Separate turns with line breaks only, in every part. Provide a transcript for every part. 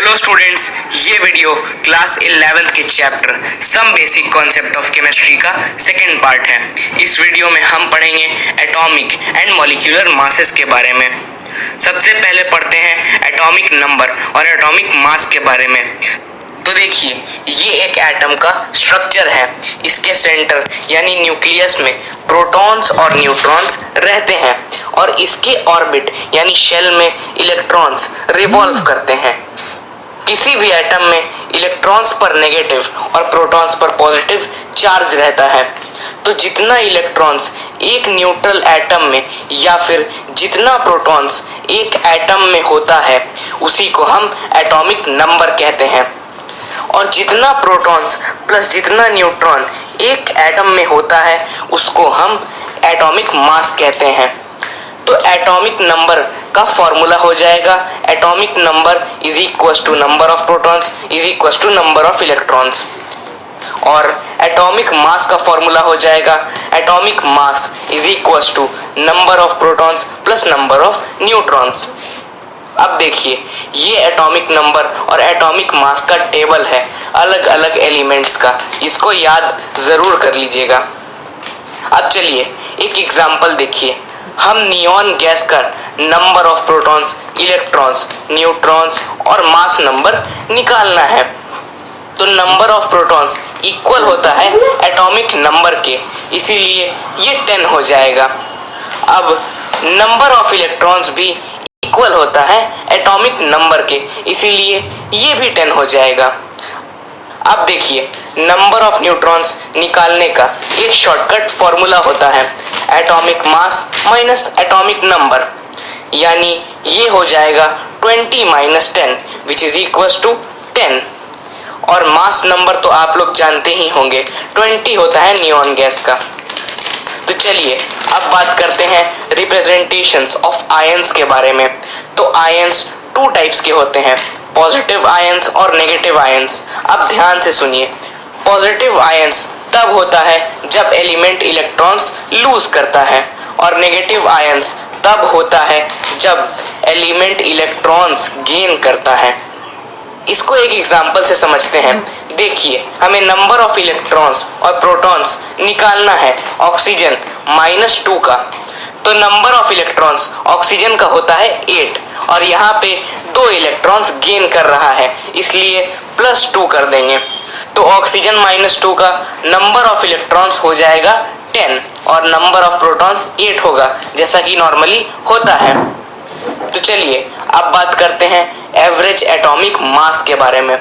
Hello students, ये video class 11th के chapter some basic concept of chemistry का second part है। इस वीडियो में हम पढ़ेंगे एटॉमिक एंड मॉलिक्यूलर मासेस के बारे में। सबसे पहले पढ़ते हैं एटॉमिक नंबर और एटॉमिक मास के बारे में। तो देखिए, ये एक एटम का स्ट्रक्चर है। इसके सेंटर यानी न्यूक्लियस में प्रोटॉन्स और न्यूट्रॉन्स रहते हैं और इसके ऑर्बिट यानी शेल में इलेक्ट्रॉन्स रिवॉल्व करते हैं। किसी भी एटम में इलेक्ट्रॉन्स पर नेगेटिव और प्रोटॉन्स पर पॉजिटिव चार्ज रहता है। तो जितना इलेक्ट्रॉन्स एक न्यूट्रल एटम में या फिर जितना प्रोटॉन्स एक एटम में होता है उसी को हम एटॉमिक नंबर कहते हैं। और जितना प्रोटॉन्स प्लस जितना न्यूट्रॉन एक एटम में होता है उसको हम एटॉमिक मास कहते हैं। तो एटॉमिक नंबर का फॉर्मूला हो जाएगा atomic number is equal to number of protons is equal to number of electrons. और एटॉमिक मास का फॉर्मूला हो जाएगा atomic mass is equal to number of protons plus number of neutrons. अब देखिए, ये एटॉमिक नंबर और atomic mass का table है अलग अलग एलिमेंट्स का। इसको याद ज़रूर कर लीजिएगा। अब चलिए एक एग्जांपल देखिए। हम नियॉन गैस का number of protons, electrons, neutrons और मास नंबर निकालना है। तो नंबर ऑफ प्रोटॉन्स इक्वल होता है एटॉमिक नंबर के, इसीलिए ये 10 हो जाएगा। अब नंबर ऑफ इलेक्ट्रॉन्स भी इक्वल होता है एटॉमिक नंबर के, इसीलिए ये भी 10 हो जाएगा। अब देखिए, नंबर ऑफ न्यूट्रॉन्स निकालने का एक शॉर्टकट फॉर्मूला होता है atomic mass minus atomic number, यानी ये हो जाएगा 20 minus 10 which is equal to 10। और मास नंबर तो आप लोग जानते ही होंगे, 20 होता है नियॉन गैस का। तो चलिए अब बात करते हैं रिप्रेजेंटेशंस ऑफ आयंस के बारे में। तो आयंस 2 टाइप्स के होते हैं, पॉजिटिव आयंस और नेगेटिव आयंस। अब ध्यान से सुनिए। पॉजिटिव आयंस तब होता है जब एलिमेंट इलेक्ट्रॉन्स लूज करता है और नेगेटिव आयंस तब होता है जब एलिमेंट इलेक्ट्रॉन्स गेन करता है। इसको एक एग्जांपल से समझते हैं। देखिए, हमें नंबर ऑफ इलेक्ट्रॉन्स और प्रोटॉन्स निकालना है ऑक्सीजन -2 का। तो नंबर ऑफ इलेक्ट्रॉन्स ऑक्सीजन का होता है 8 और यहाँ पे 2 इलेक्ट्रॉन्स गेन कर रहा है, इसलिए +2 कर देंगे। तो ऑक्सीजन -2 का नंबर ऑफ इलेक्ट्रॉन्स हो जाएगा 10 और नंबर ऑफ प्रोटॉन्स 8 होगा, जैसा कि नॉर्मली होता है। तो चलिए अब बात करते हैं एवरेज एटॉमिक मास के बारे में।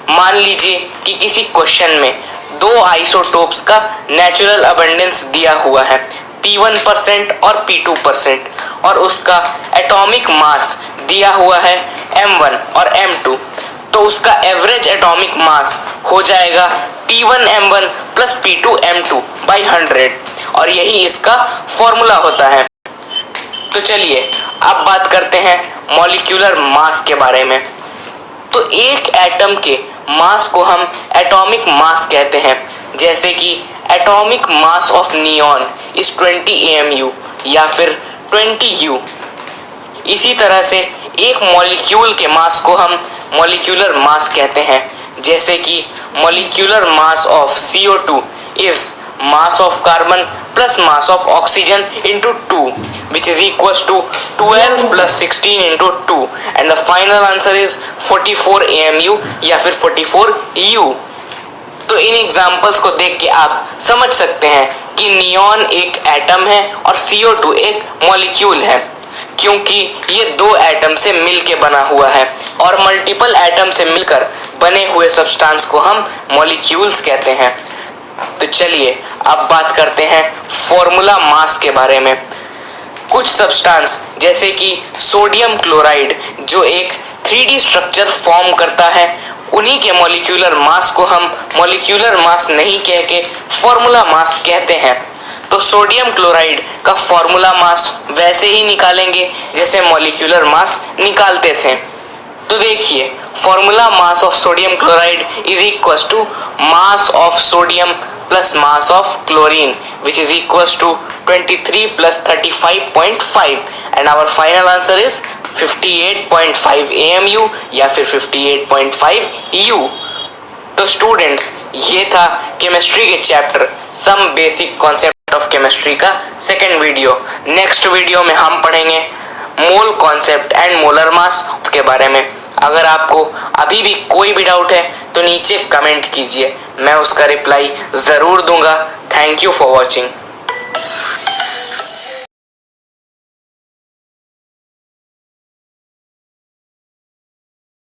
मान लीजिए कि किसी क्वेश्चन में 2 आइसोटोप्स का नेचुरल अबंडेंस दिया हुआ है, P1% और P2%, और उसका एटॉमिक मास दिया हुआ है M1 और M2। तो उसका एवरेज एटॉमिक मास हो जाएगा P1M1 प्लस P2M2 बाई 100, और यही इसका फॉर्मूला होता है। तो चलिए अब बात करते हैं मॉलिक्यूलर मास के बारे में। तो एक एटम के मास को हम एटॉमिक मास कहते हैं, जैसे कि atomic mass of neon is 20 AMU या फिर 20 U। इसी तरह से एक मॉलिक्यूल के मास को हम मॉलिक्यूलर मास कहते हैं, जैसे कि molecular mass of CO2 is mass of carbon plus mass of oxygen into 2 which is equals to 12 plus 16 into 2 and the final answer is 44 AMU या फिर 44 U। तो इन एग्जाम्पल्स को देख के आप समझ सकते हैं कि नियॉन एक एटम है और CO2 एक मॉलिक्यूल है, क्योंकि ये 2 एटम से मिल के बना हुआ है और मल्टीपल एटम से मिलकर बने हुए सब्सटेंस को हम मॉलिक्यूल्स कहते हैं। तो चलिए अब बात करते हैं फॉर्मूला मास के बारे में। कुछ सब्सटेंस जैसे कि सोडियम क्लोराइड जो एक 3D स्ट्रक्चर फॉर्म करता है, उन्हीं के मॉलिक्यूलर मास को हम मॉलिक्यूलर मास नहीं कह के फॉर्मूला मास कहते हैं। तो सोडियम क्लोराइड का फॉर्मूला मास वैसे ही निकालेंगे जैसे मॉलिक्यूलर मास निकालते थे। तो देखिए, formula mass of sodium chloride is equal to mass of sodium plus mass of chlorine which is equal to 23 plus 35.5 and our final answer is 58.5 AMU या फिर 58.5 U। तो स्टूडेंट्स, ये था केमिस्ट्री के chapter some basic concept of chemistry का second video. Next video में हम पढ़ेंगे mole concept and molar mass के बारे में। अगर आपको अभी भी कोई भी डाउट है तो नीचे कमेंट कीजिए, मैं उसका रिप्लाई ज़रूर दूंगा। Thank you for watching.